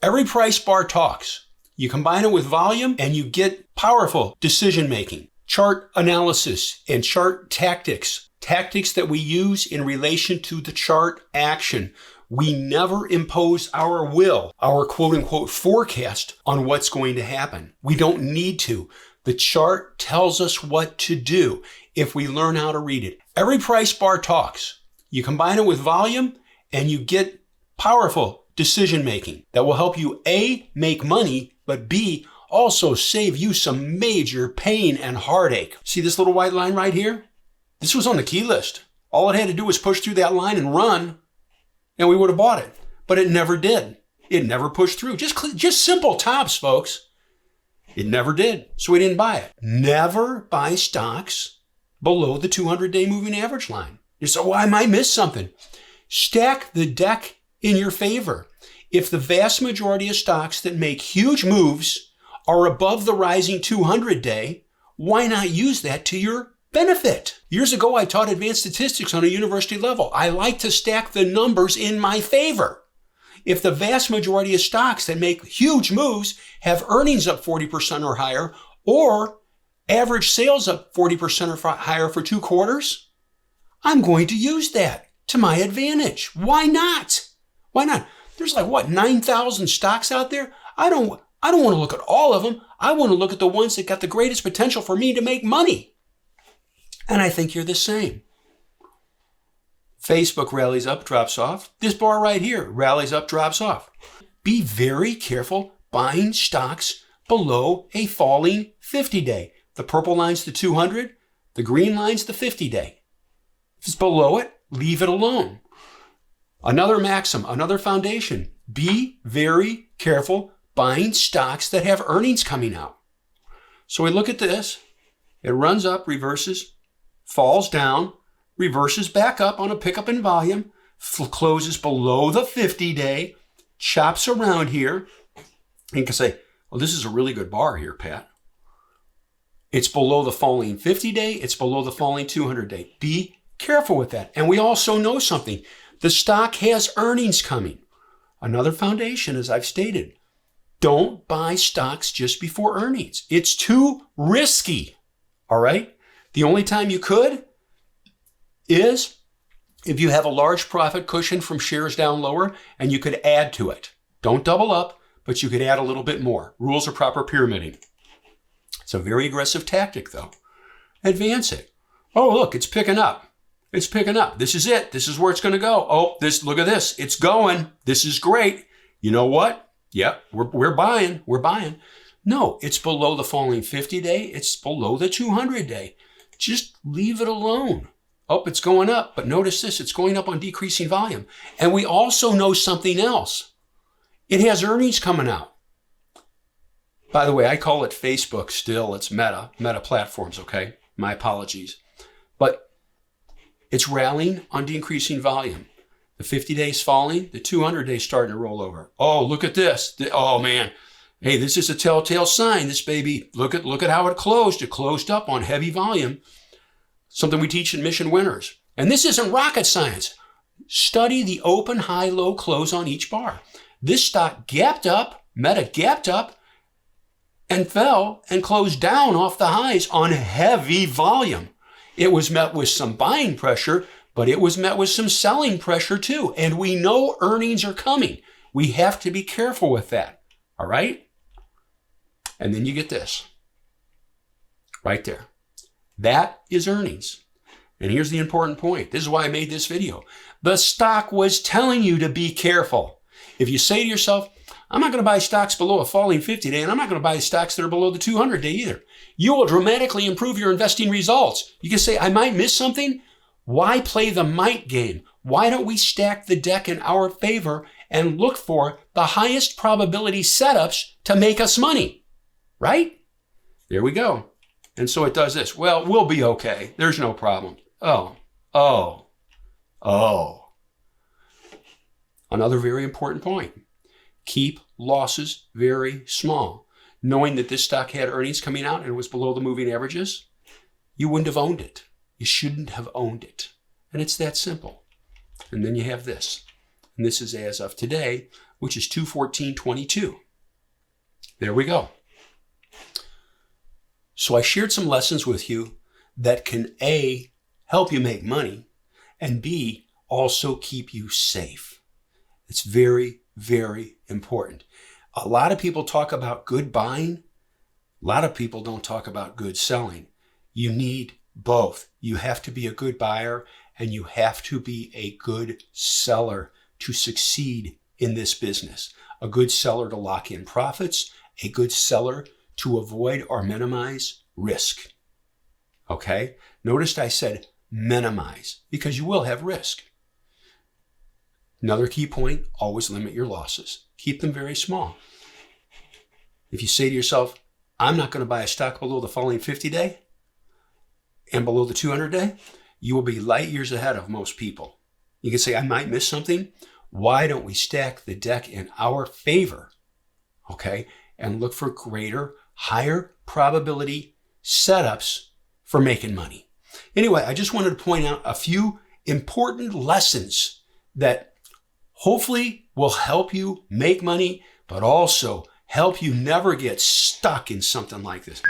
Every price bar talks. You combine it with volume and you get powerful decision making, chart analysis, and chart tactics that we use in relation to the chart action. We never impose our will, our quote unquote forecast on what's going to happen. We don't need to. The chart tells us what to do if we learn how to read it. Every price bar talks. You combine it with volume and you get powerful decision making that will help you A, make money, but B, also save you some major pain and heartache. See this little white line right here? This was on the key list. All it had to do was push through that line and run, and we would have bought it. But it never did. It never pushed through. Just simple tops, folks. It never did. So we didn't buy it. Never buy stocks below the 200-day moving average line. You say, well, I might miss something. Stack the deck in your favor. If the vast majority of stocks that make huge moves are above the rising 200-day, why not use that to your benefit? Years ago, I taught advanced statistics on a university level. I like to stack the numbers in my favor. If the vast majority of stocks that make huge moves have earnings up 40% or higher, or average sales up 40% or higher for 2 quarters, I'm going to use that to my advantage. Why not? Why not? There's 9,000 stocks out there. I don't want to look at all of them. I want to look at the ones that got the greatest potential for me to make money. And I think you're the same. Facebook rallies up, drops off. This bar right here rallies up, drops off. Be very careful buying stocks below a falling 50-day. The purple line's the 200, the green line's the 50-day. If it's below it, leave it alone. Another maxim, another foundation. Be very careful buying stocks that have earnings coming out. So we look at this. It runs up, reverses, falls down, reverses back up on a pickup in volume, closes below the 50-day, chops around here. And you can say, well, this is a really good bar here, Pat. It's below the falling 50-day. It's below the falling 200-day. Be careful with that. And we also know something. The stock has earnings coming. Another foundation, as I've stated, don't buy stocks just before earnings. It's too risky, all right? The only time you could is if you have a large profit cushion from shares down lower and you could add to it. Don't double up, but you could add a little bit more. Rules of proper pyramiding. It's a very aggressive tactic, though. Advance it. Oh, look, it's picking up. It's picking up. This is it. This is where it's going to go. Oh, look at this. It's going. This is great. You know what? Yep, we're buying. We're buying. No, it's below the falling 50-day. It's below the 200-day. Just leave it alone. Oh, it's going up. But notice this. It's going up on decreasing volume. And we also know something else. It has earnings coming out. By the way, I call it Facebook still. It's Meta platforms, okay? My apologies. But it's rallying on decreasing volume. The 50-day is falling. The 200-day is starting to roll over. Oh, look at this. Oh, man. Hey, this is a telltale sign. This baby, look at how it closed. It closed up on heavy volume. Something we teach in Mission Winners. And this isn't rocket science. Study the open, high, low close on each bar. This stock gapped up, Meta gapped up, and fell and closed down off the highs on heavy volume. It was met with some buying pressure, but it was met with some selling pressure too. And we know earnings are coming. We have to be careful with that. All right? And then you get this. Right there. That is earnings. And here's the important point. This is why I made this video. The stock was telling you to be careful. If you say to yourself, I'm not going to buy stocks below a falling 50-day, and I'm not going to buy stocks that are below the 200-day either. You will dramatically improve your investing results. You can say, I might miss something. Why play the might game? Why don't we stack the deck in our favor and look for the highest probability setups to make us money? Right? There we go. And so it does this. Well, we'll be okay. There's no problem. Oh. Another very important point. Keep losses very small. Knowing that this stock had earnings coming out and it was below the moving averages, you wouldn't have owned it. You shouldn't have owned it. And it's that simple. And then you have this. And this is as of today, which is 214.22. There we go. So I shared some lessons with you that can A, help you make money, and B, also keep you safe. It's very, very important. A lot of people talk about good buying. A lot of people don't talk about good selling. You need both. You have to be a good buyer and you have to be a good seller to succeed in this business. A good seller to lock in profits, a good seller to avoid or minimize risk. Okay? Notice I said minimize because you will have risk. Another key point, always limit your losses. Keep them very small. If you say to yourself, I'm not going to buy a stock below the falling 50-day and below the 200-day, you will be light years ahead of most people. You can say, I might miss something. Why don't we stack the deck in our favor, okay, and look for greater, higher probability setups for making money? Anyway, I just wanted to point out a few important lessons that hopefully will help you make money, but also help you never get stuck in something like this.